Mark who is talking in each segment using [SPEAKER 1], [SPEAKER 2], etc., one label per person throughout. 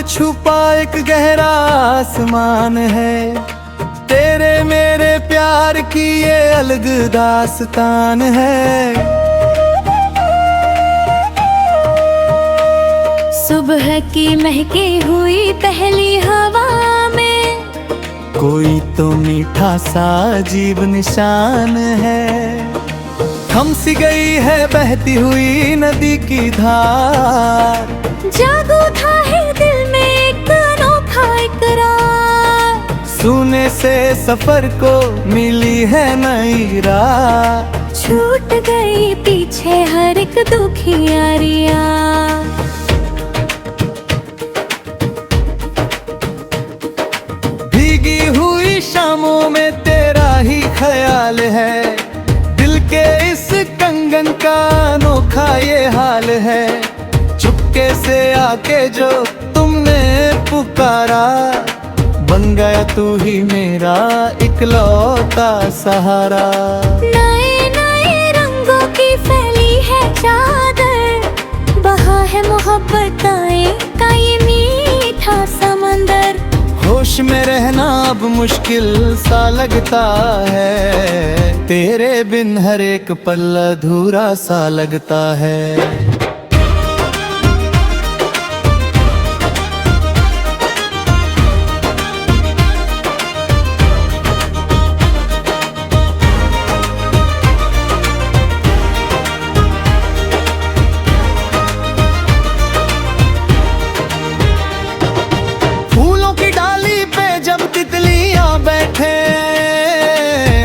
[SPEAKER 1] छुपा एक गहरा आसमान है। तेरे मेरे प्यार की ये अलग दास्तान है।
[SPEAKER 2] सुबह की महकी हुई पहली हवा में
[SPEAKER 1] कोई तो मीठा सा अजीब निशान है। थम सी गई है बहती हुई नदी की धार।
[SPEAKER 2] जागो था है दिल में एक अनोखा इकरार।
[SPEAKER 1] सुने से सफर को मिली है नई राह।
[SPEAKER 2] छूट गई पीछे हर एक दुखियारियाँ।
[SPEAKER 1] भीगी हुई शामों में तेरा ही ख्याल है। दिल के इस कंगन का अनोखा ये हाल है। चुपके से आके जो तुमने पुकारा, बन गया तू ही मेरा इकलौता सहारा।
[SPEAKER 2] नए नए रंगों की फैली है चादर। बहा है मोहब्बताएं का ये मीठा समंदर।
[SPEAKER 1] होश में रहना अब मुश्किल सा लगता है। तेरे बिन हर एक पल अधूरा सा लगता है।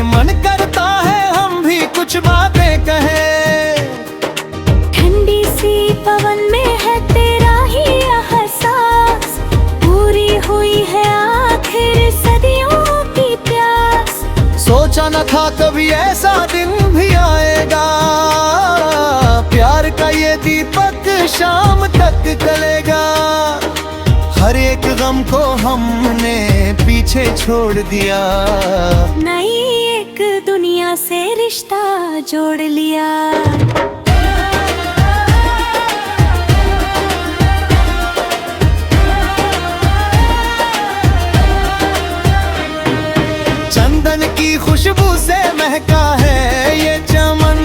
[SPEAKER 1] मन करता है हम भी कुछ बातें कहें।
[SPEAKER 2] ठंडी सी पवन में है तेरा ही एहसास। पूरी हुई है आखिर सदियों की प्यास।
[SPEAKER 1] सोचा न था कभी ऐसा दिन भी आएगा। प्यार का ये दीपक शाम तक जलेगा। हर एक गम को हमने पीछे छोड़ दिया।
[SPEAKER 2] नई एक दुनिया से रिश्ता जोड़ लिया।
[SPEAKER 1] चंदन की खुशबू से महका है ये चमन।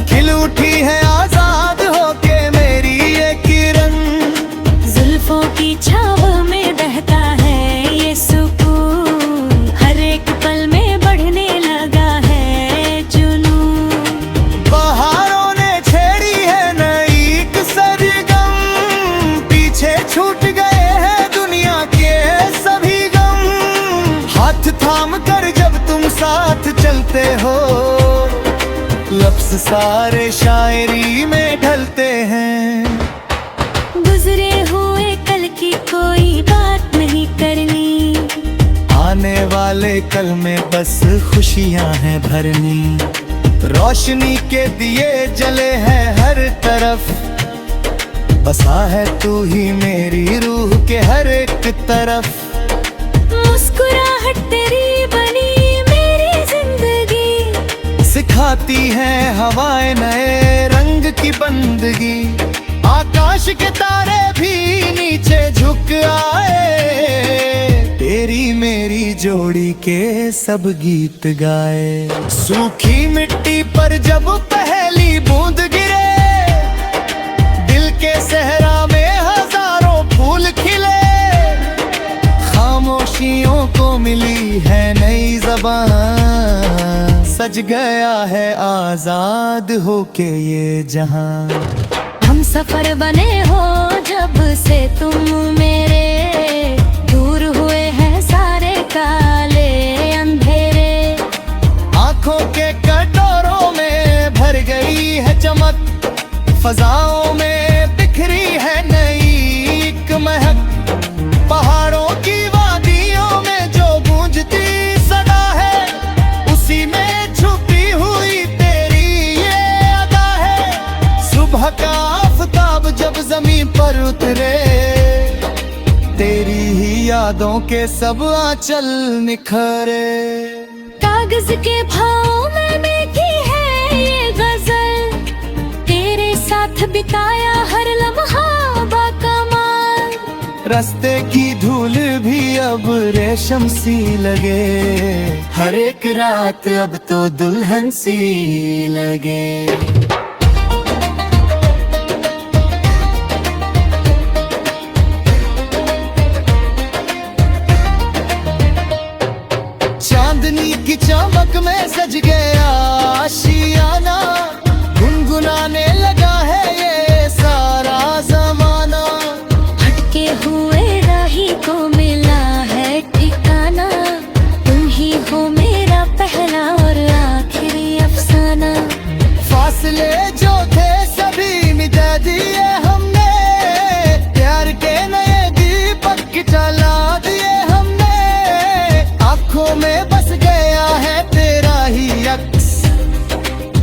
[SPEAKER 1] खिल उठी है आजाद होके मेरी ये किरण।
[SPEAKER 2] जुल्फों की छाव में बहता है ये सुकून। हर एक पल में बढ़ने लगा है जुनून।
[SPEAKER 1] बहारों ने छेड़ी है नई एक सरगम। पीछे छूट गए हैं दुनिया के सभी गम। हाथ थाम कर जब तुम साथ चलते हो, लफ्ज़ सारे शायरी में ढलते हैं।
[SPEAKER 2] गुजरे हुए कल की कोई बात नहीं करनी।
[SPEAKER 1] आने वाले कल में बस खुशियां हैं भरनी। रोशनी के दिए जले हैं हर तरफ। बसा है तू ही मेरी रूह के हर एक तरफ।
[SPEAKER 2] मुस्कुराहट तेरी बनी मेरी जिंदगी।
[SPEAKER 1] सिखाती है हवाएं नए रंग की बंदगी। आकाश के तारे भी नीचे झुक आए। तेरी मेरी जोड़ी के सब गीत गाए। सूखी मिट्टी पर जब पहली बूंद गिरे, दिल के सहरा में हजारों फूल खिले। खामोशियों को मिली है नई ज़बान। सज गया है आजाद होके ये जहां।
[SPEAKER 2] हम सफर बने हो जब से तुम मेरे। दूर हुए हैं सारे काले अंधेरे।
[SPEAKER 1] आंखों के कटोरों में भर गई है चमक। फजाओं में बिखरी है नई एक महक। पहाड़ों की वादियों में जो गूंजती सदा है, उसी में छुपी हुई तेरी ये अदा है। सुबह का आफताब जब जमीन पर उतरे, तेरी ही यादों के सब आंचल निखरे।
[SPEAKER 2] कागज के भाव में मीठी है ये गजल। तेरे साथ बिताया हर लम्हा बाकमाल।
[SPEAKER 1] रास्ते की धूल भी अब रेशम सी लगे, हर एक रात अब तो दुल्हन सी लगे। चांदनी की चमक में सज गया आशियाना, गुनगुनाने लगा है ये सारा जमाना।
[SPEAKER 2] भटके हुए राही को मिला है ठिकाना, तुम ही हो मेरा पहला और आखिरी अफसाना।
[SPEAKER 1] फासले जो थे सभी मिटा दिए हमने, प्यार के नए दीपक जला दिए हमने। आँखों में बस गया है तेरा ही अक्स,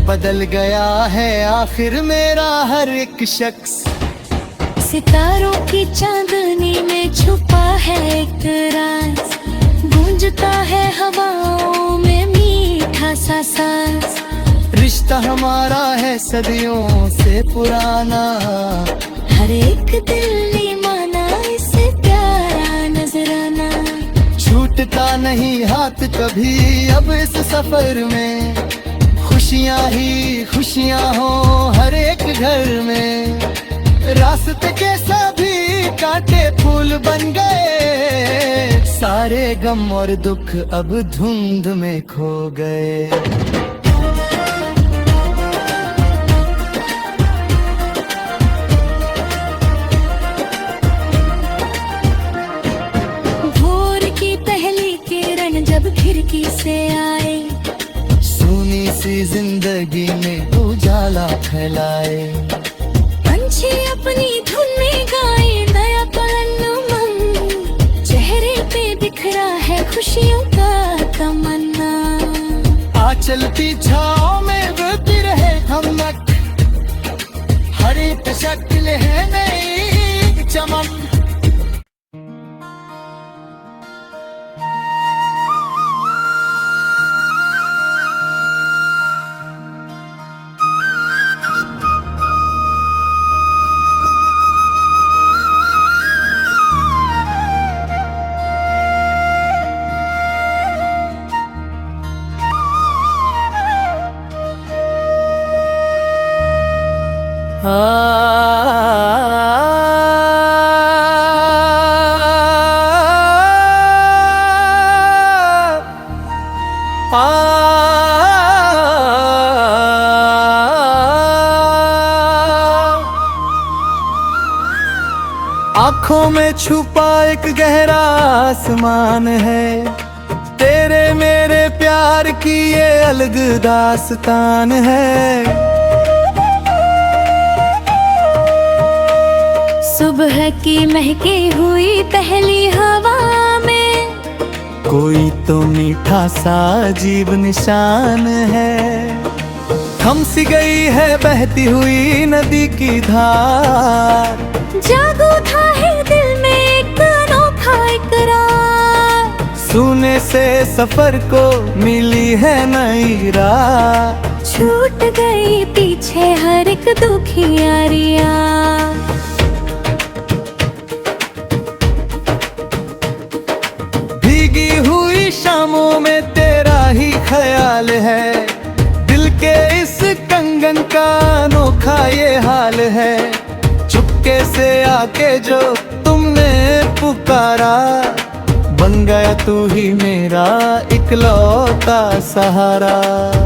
[SPEAKER 1] बदल गया है आखिर मेरा हर एक शख्स।
[SPEAKER 2] सितारों की चांदनी में छुपा है एक राज, गूंजता है हवाओं में मीठा सा सांस।
[SPEAKER 1] रिश्ता हमारा है सदियों से पुराना,
[SPEAKER 2] हर एक दिल ने माना इसे प्यारा नजराना।
[SPEAKER 1] छूटता नहीं हाथ कभी अब इस सफर में, खुशियाँ ही खुशियाँ हो हर एक घर में। रास्ते के सभी कांटे फूल बन गए, सारे गम और दुख अब धुंध में खो गए।
[SPEAKER 2] भोर की पहली किरण जब खिड़की से आए,
[SPEAKER 1] सुनी सी जिंदगी में उजाला फैलाए।
[SPEAKER 2] पंछी अपनी धुन में गाए नया पलन उमंग, चेहरे पे बिखरा है खुशियों का तमन्ना।
[SPEAKER 1] आ चलती छाँव में बहती रहे हमनक, हर एक शक्ल है नई चमक। आँखों में छुपा एक गहरा आसमान है, तेरे मेरे प्यार की ये अलग दास्तान है।
[SPEAKER 2] सुबह की महकी हुई पहली हवा में,
[SPEAKER 1] कोई तो मीठा सा अजीब निशान है। थम सी गई है बहती हुई नदी की धार,
[SPEAKER 2] जागो था है दिल में एक अनोखा इकरार।
[SPEAKER 1] सुने से सफर को मिली है नई राह,
[SPEAKER 2] छूट गई पीछे हर एक दुखियारियाँ।
[SPEAKER 1] भीगी हुई शामों में तेरा ही ख्याल है, दिल के इस कंगन का अनोखा ये हाल है। चुपके से आके जो तुमने पुकारा, बन गया तू ही मेरा इकलौता सहारा।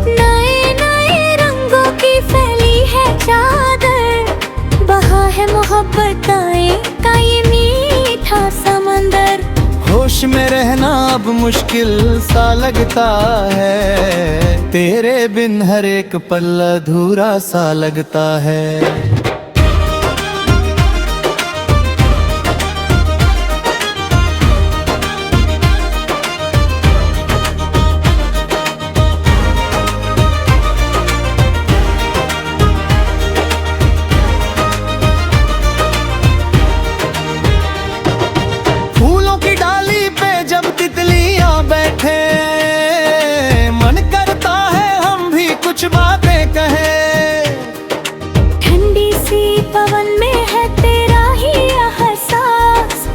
[SPEAKER 2] नए नए रंगों की फैली है चादर, बहा है मोहब्बताएं का ये मीठा समंदर।
[SPEAKER 1] होश में रहना अब मुश्किल सा लगता है, तेरे बिन हर एक पल अधूरा सा लगता है। कुछ बातें कहे,
[SPEAKER 2] ठंडी सी पवन में है तेरा ही एहसास।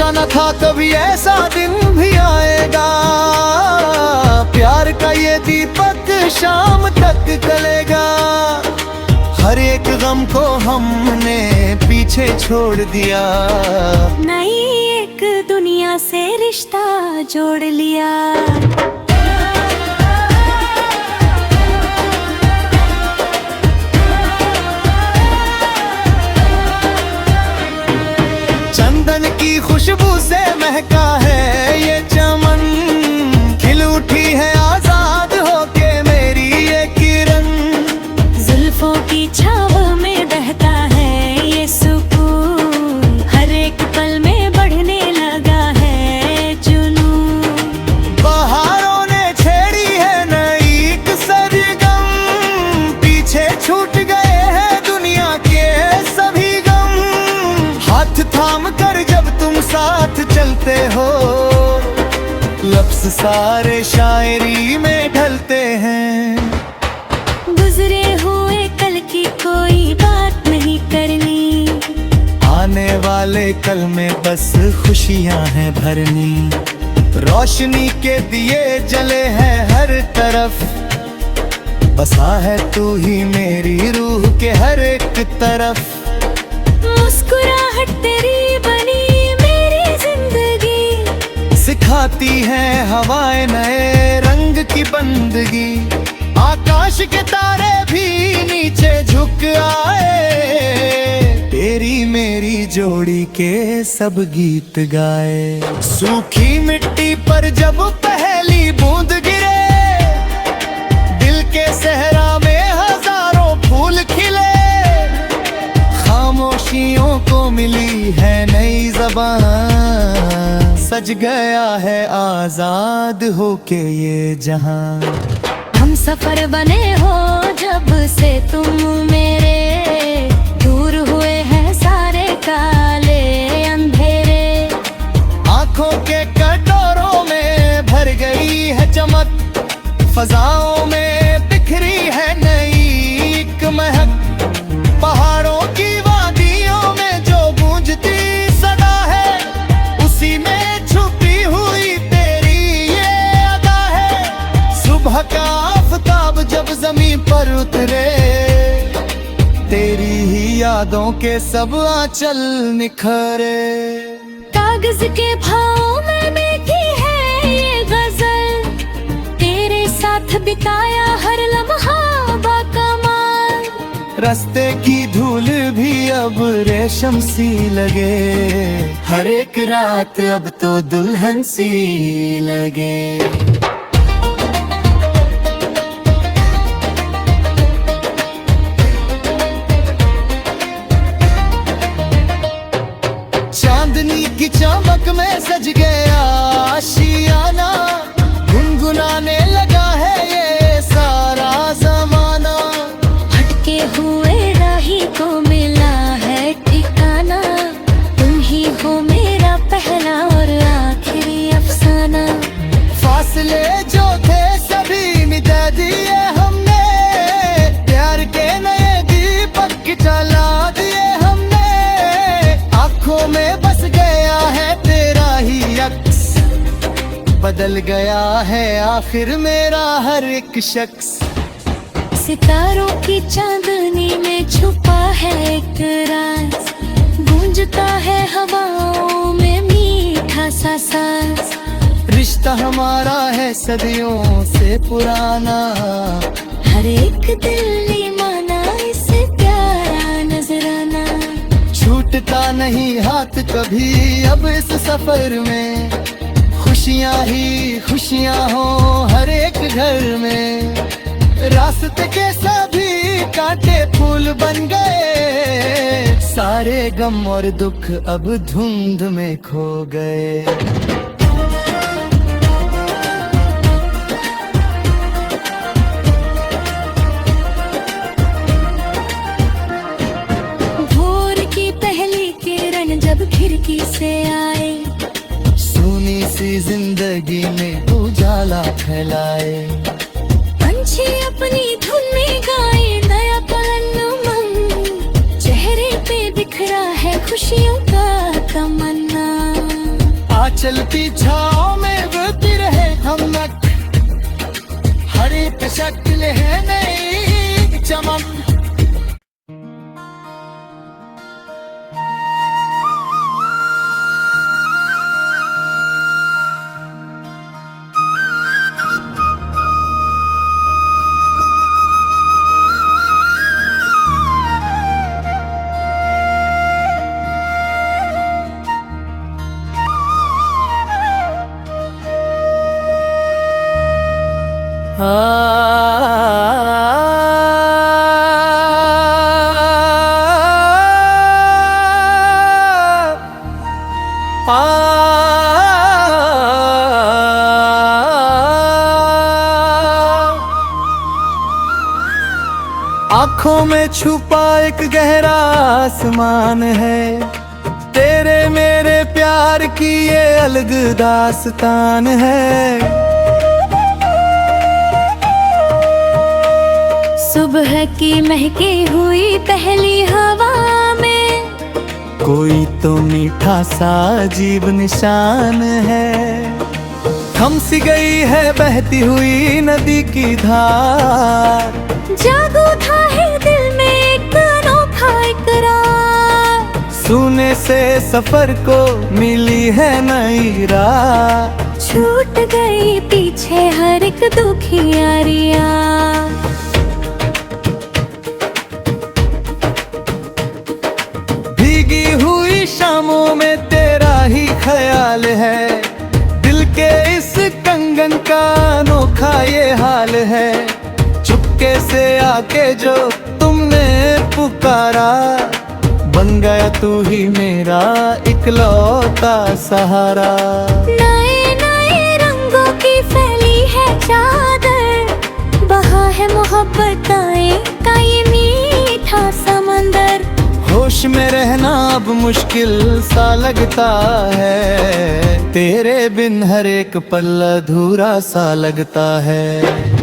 [SPEAKER 1] सोचा न था कभी ऐसा दिन भी आएगा, प्यार का ये दीपक शाम तक जलेगा। हर एक गम को हमने पीछे छोड़ दिया,
[SPEAKER 2] नई एक दुनिया से रिश्ता जोड़ लिया।
[SPEAKER 1] चंदन की खुशबू से महका है ये चमन, खिल उठी है आजाद होके मेरी ये किरण।
[SPEAKER 2] जुल्फों की छाव में बहता है ये सुकून, हर एक पल में बढ़ने लगा है जुनून।
[SPEAKER 1] बहारों ने छेड़ी है नई एक सरगम, पीछे छूट गए हैं दुनिया के सभी गम। हाथ थाम कर जब तुम साथ चलते हो, लफ्ज सारे शायरी में ढलते हैं।
[SPEAKER 2] गुजरे हुए कल की कोई बात नहीं करनी,
[SPEAKER 1] आने वाले कल में बस खुशियां हैं भरनी। रोशनी के दिए जले हैं हर तरफ, बसा है तू ही मेरी रूह के हर एक तरफ।
[SPEAKER 2] मुस्कुराहट तेरी बनी मेरी जिंदगी,
[SPEAKER 1] सिखाती है हवाएं नए रंग की बंदगी। आकाश के तारे भी नीचे झुक आए, तेरी मेरी जोड़ी के सब गीत गाए। सूखी मिट्टी पर जब पहली बूंद गिरे, दिल के सहरा में हजारों फूल खिले। खामोशियों को मिली है नई ज़बान, सज गया है आजाद होके ये जहां।
[SPEAKER 2] हम सफर बने हो जब से तुम मेरे, दूर हुए हैं सारे काले अंधेरे।
[SPEAKER 1] आंखों के कटोरों में भर गई है चमक, फजाओं में बिखरी है नई एक महक। पहाड़ों की वादियों में जो गूंजती सदा है, उसी में छुपी हुई तेरी ये अदा है। सुबह का आफताब जब जमीन पर उतरे, तेरी ही यादों के सब आंचल निखरे।
[SPEAKER 2] कागज के भाव में मीठी है ये गजल, तेरे साथ बिताया हर लम्हा बाकमाल।
[SPEAKER 1] रास्ते की धूल भी अब रेशम सी लगे, हर एक रात अब तो दुल्हन सी लगे। चांदनी की चमक में सज गया आशियाना, गुनगुनाने लगा है ये सारा जमाना।
[SPEAKER 2] भटके हुए राही को मिला है ठिकाना, तुम ही हो मेरा पहला और आखिरी अफसाना।
[SPEAKER 1] फासले जो थे सभी मिटा दिए हमने, प्यार के नए दीपक जला दिए हमने। आंखों में बस गया है तेरा ही अक्स, बदल गया है आखिर मेरा हर एक शख्स।
[SPEAKER 2] सितारों की चांदनी में छुपा है एक राज, गूंजता है हवाओं में मीठा सा सांस।
[SPEAKER 1] रिश्ता हमारा है सदियों से पुराना,
[SPEAKER 2] हर एक दिल माना इससे प्यारा नजराना।
[SPEAKER 1] छूटता नहीं हाथ कभी अब इस सफर में, खुशियाँ ही खुशियाँ हो हर एक घर में। रास्ते के सभी कांटे फूल बन गए, सारे गम और दुख अब धुंध में खो गए।
[SPEAKER 2] भोर की पहली किरण जब खिड़की से आए,
[SPEAKER 1] सुनी सी जिंदगी में उजाला फैलाए।
[SPEAKER 2] पंछी अपनी धुन में गाए नया पलन उमंग, चेहरे पे बिखरा है खुशियों का तमन्ना।
[SPEAKER 1] चलती छाँव में बहती रहे हमनक, हर एक शक्ल है नई चमक। आँखों में छुपा एक गहरा आसमान है, तेरे मेरे प्यार की ये अलग दास्तान है।
[SPEAKER 2] सुबह की महकी हुई पहली हवा में
[SPEAKER 1] कोई तो मीठा सा अजीब निशान है, थम सी गई है बहती हुई नदी की धार।
[SPEAKER 2] जागो था है दिल में एक अनोखा इकरार,
[SPEAKER 1] सुने से सफर को मिली है नई राह।
[SPEAKER 2] छूट गई पीछे हर एक दुखियारियाँ,
[SPEAKER 1] भीगी हुई शामों में तेरा ही ख्याल है, दिल के इस कंगन का अनोखा ये हाल है। चुपके से आके जो तुमने पुकारा, बन गया तू ही मेरा इकलौता सहारा।
[SPEAKER 2] नए नए रंगों की फैली है चादर, बहा है मोहब्बतें का ये मीठा समंदर।
[SPEAKER 1] होश में रहना अब मुश्किल सा लगता है, तेरे बिन हर एक पल अधूरा सा लगता है।